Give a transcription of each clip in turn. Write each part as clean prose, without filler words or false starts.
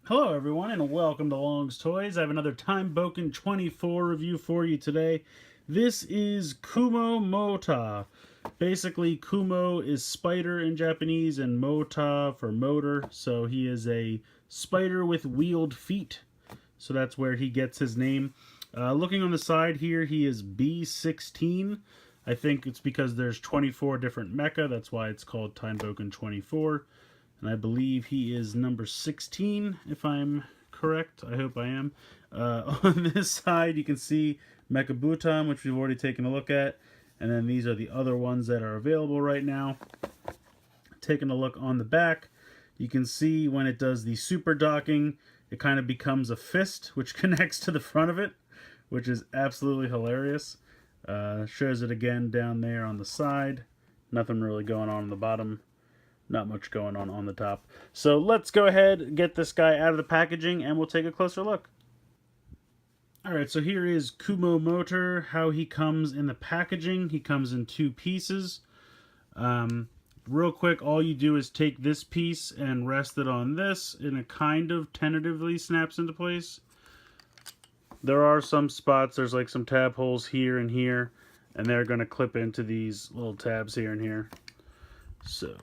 Hello everyone and welcome to Long's Toys. I have another Time Bokan 24 review for you today. This is Kumo Mota. Basically, Kumo is spider in Japanese and Mota for motor, so he is a spider with wheeled feet. So that's where he gets his name. Looking on the side here, he is B16. I think it's because there's 24 different mecha, that's why it's called Time Bokan 24. And I believe he is number 16, if I'm correct. I hope I am. On this side, you can see Mecha Bokan, which we've already taken a look at. And then these are the other ones that are available right now. Taking a look on the back, you can see when it does the super docking, it kind of becomes a fist, which connects to the front of it, which is absolutely hilarious. Shows it again down there on the side. Nothing really going on the bottom. Not much going on the top. So let's go ahead and get this guy out of the packaging and we'll take a closer look. Alright, so here is Kumo Motor, how he comes in the packaging. He comes in two pieces. Real quick, all you do is take this piece and rest it on this, and it kind of tentatively snaps into place. There are some spots, there's like some tab holes here and here, and they're going to clip into these little tabs here and here. So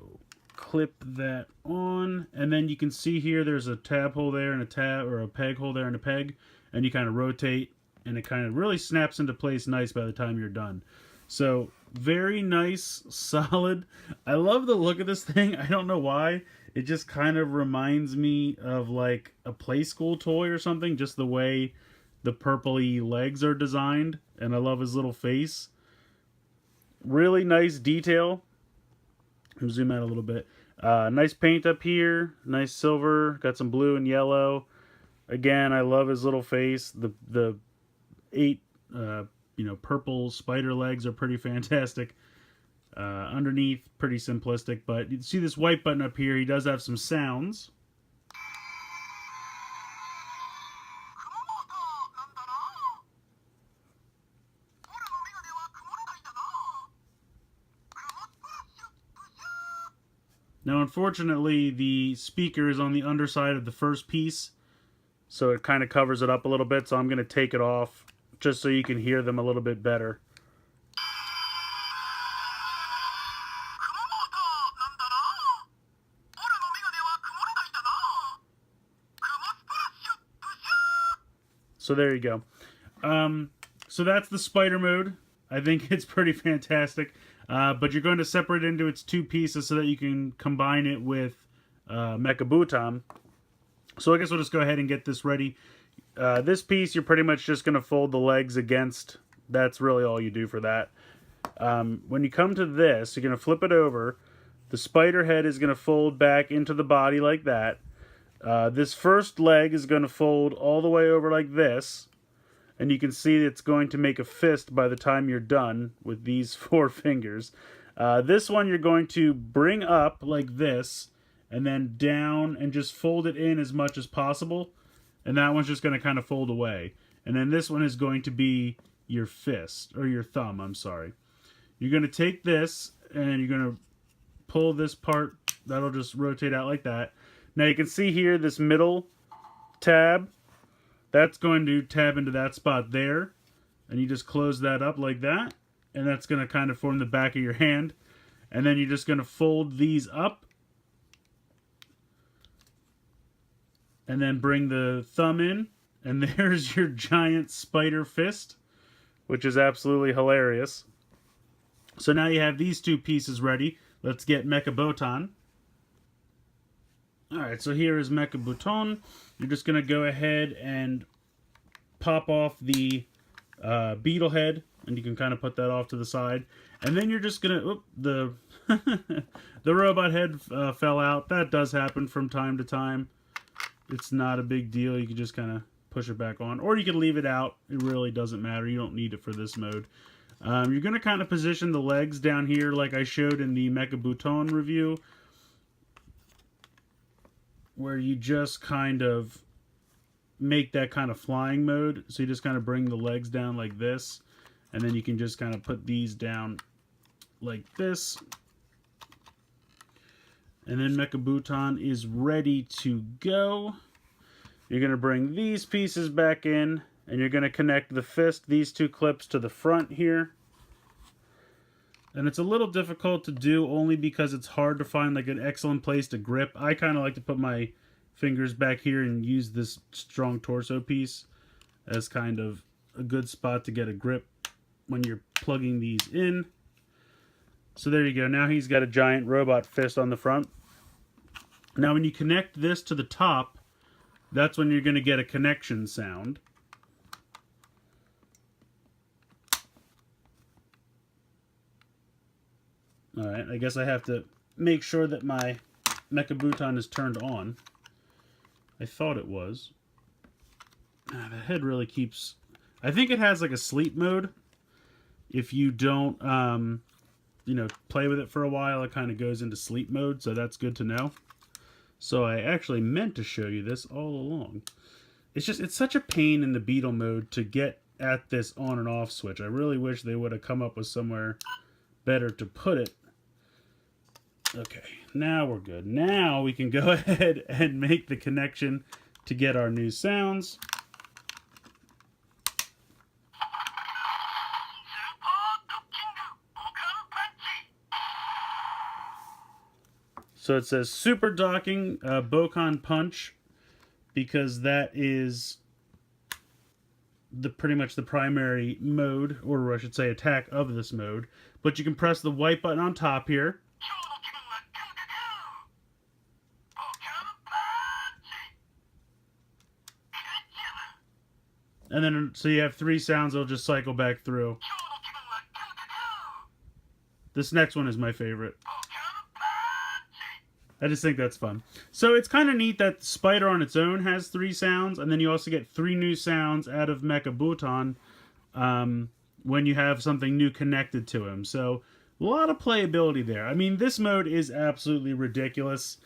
clip that on, and then you can see here there's a tab hole there and a tab, or a peg hole there and a peg, and you kind of rotate and it kind of really snaps into place nice by the time you're done. So very nice, solid. I love the look of this thing. I don't know why, it just kind of reminds me of like a play school toy or something, just the way the purpley legs are designed, and I love his little face. Really nice detail. I'll zoom out a little bit. Nice paint up here, nice silver, got some blue and yellow. Again, I love his little face. The eight purple spider legs are pretty fantastic. Underneath, pretty simplistic, but you see this white button up here. He does have some sounds. Now, unfortunately, the speaker is on the underside of the first piece, so it kind of covers it up a little bit, so I'm going to take it off just so you can hear them a little bit better. So there you go. So that's the spider mode. I think it's pretty fantastic. But you're going to separate it into its two pieces so that you can combine it with Mecha Bokan. So I guess we'll just go ahead and get this ready. This piece, you're pretty much just going to fold the legs against. That's really all you do for that. When you come to this, you're going to flip it over. The spider head is going to fold back into the body like that. This first leg is going to fold all the way over like this. And you can see it's going to make a fist by the time you're done with these four fingers. This one you're going to bring up like this, and then down and just fold it in as much as possible. And that one's just going to kind of fold away. And then this one is going to be your fist, or your thumb, I'm sorry. You're going to take this, and you're going to pull this part. That'll just rotate out like that. Now you can see here this middle tab. That's going to tab into that spot there, and you just close that up like that, and that's going to kind of form the back of your hand. And then you're just going to fold these up, and then bring the thumb in, and there's your giant spider fist, which is absolutely hilarious. So now you have these two pieces ready. Let's get Mecha Bokan. Alright, so here is Mecha Bokan. You're just going to go ahead and pop off the beetle head, and you can kind of put that off to the side. And then you're just going to... the robot head fell out. That does happen from time to time. It's not a big deal. You can just kind of push it back on. Or you can leave it out. It really doesn't matter. You don't need it for this mode. You're going to kind of position the legs down here like I showed in the Mecha Bokan review, where you just kind of make that kind of flying mode. So you just kind of bring the legs down like this, and then you can just kind of put these down like this. And then Mecha Bokan is ready to go. You're going to bring these pieces back in, and you're going to connect the fist, these two clips, to the front here. And it's a little difficult to do only because it's hard to find like an excellent place to grip. I kind of like to put my fingers back here and use this strong torso piece as kind of a good spot to get a grip when you're plugging these in. So there you go. Now he's got a giant robot fist on the front. Now when you connect this to the top, that's when you're going to get a connection sound. Alright, I guess I have to make sure that my Mecha Botan is turned on. I thought it was. The head really keeps... I think it has like a sleep mode. If you don't, you know, play with it for a while, it kind of goes into sleep mode, so that's good to know. So I actually meant to show you this all along. It's such a pain in the Beetle mode to get at this on and off switch. I really wish they would have come up with somewhere better to put it. Okay, now we're good. Now we can go ahead and make the connection to get our new sounds. So it says Super Docking Bokan Punch, because that is pretty much the primary mode, or I should say attack of this mode. But you can press the white button on top here. And then, so you have 3 sounds that'll just cycle back through. This next one is my favorite. I just think that's fun. So it's kind of neat that Spider on its own has 3 sounds, and then you also get 3 new sounds out of Mecha Botan when you have something new connected to him. So a lot of playability there. I mean, this mode is absolutely ridiculous.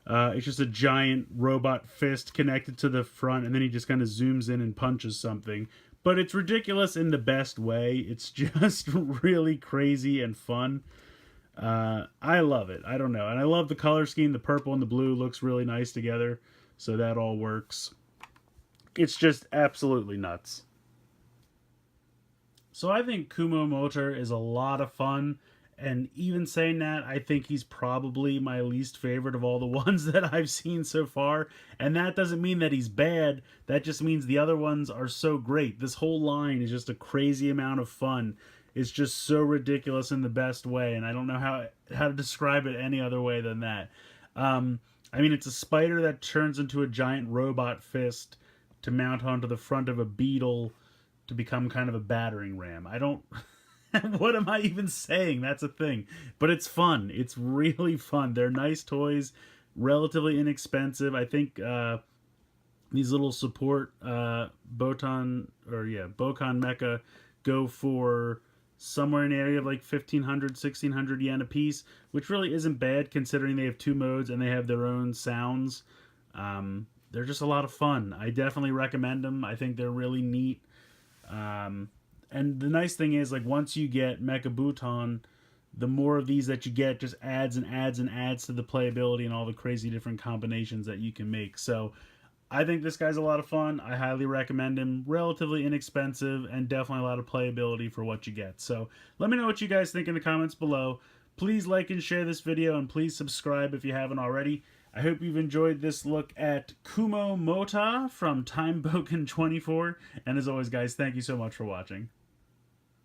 It's just a giant robot fist connected to the front, and then he just kind of zooms in and punches something. But it's ridiculous in the best way. It's just really crazy and fun. I love it. I don't know. And I love the color scheme. The purple and the blue looks really nice together. So that all works. It's just absolutely nuts. So I think Kumo Motor is a lot of fun. And even saying that, I think he's probably my least favorite of all the ones that I've seen so far. And that doesn't mean that he's bad. That just means the other ones are so great. This whole line is just a crazy amount of fun. It's just so ridiculous in the best way. And I don't know how to describe it any other way than that. I mean, it's a spider that turns into a giant robot fist to mount onto the front of a beetle to become kind of a battering ram. I don't... What am I even saying? That's a thing. But it's fun. It's really fun. They're nice toys, relatively inexpensive. I think these little support Bokan Mecha go for somewhere in the area of like 1,500, 1,600 yen a piece, which really isn't bad considering they have 2 modes and they have their own sounds. They're just a lot of fun. I definitely recommend them. I think they're really neat. And the nice thing is, like, once you get Mecha Botan, the more of these that you get just adds and adds and adds to the playability and all the crazy different combinations that you can make. So I think this guy's a lot of fun. I highly recommend him. Relatively inexpensive and definitely a lot of playability for what you get. So let me know what you guys think in the comments below. Please like and share this video, and please subscribe if you haven't already. I hope you've enjoyed this look at Kumo Mota from Time Boken 24. And as always, guys, thank you so much for watching.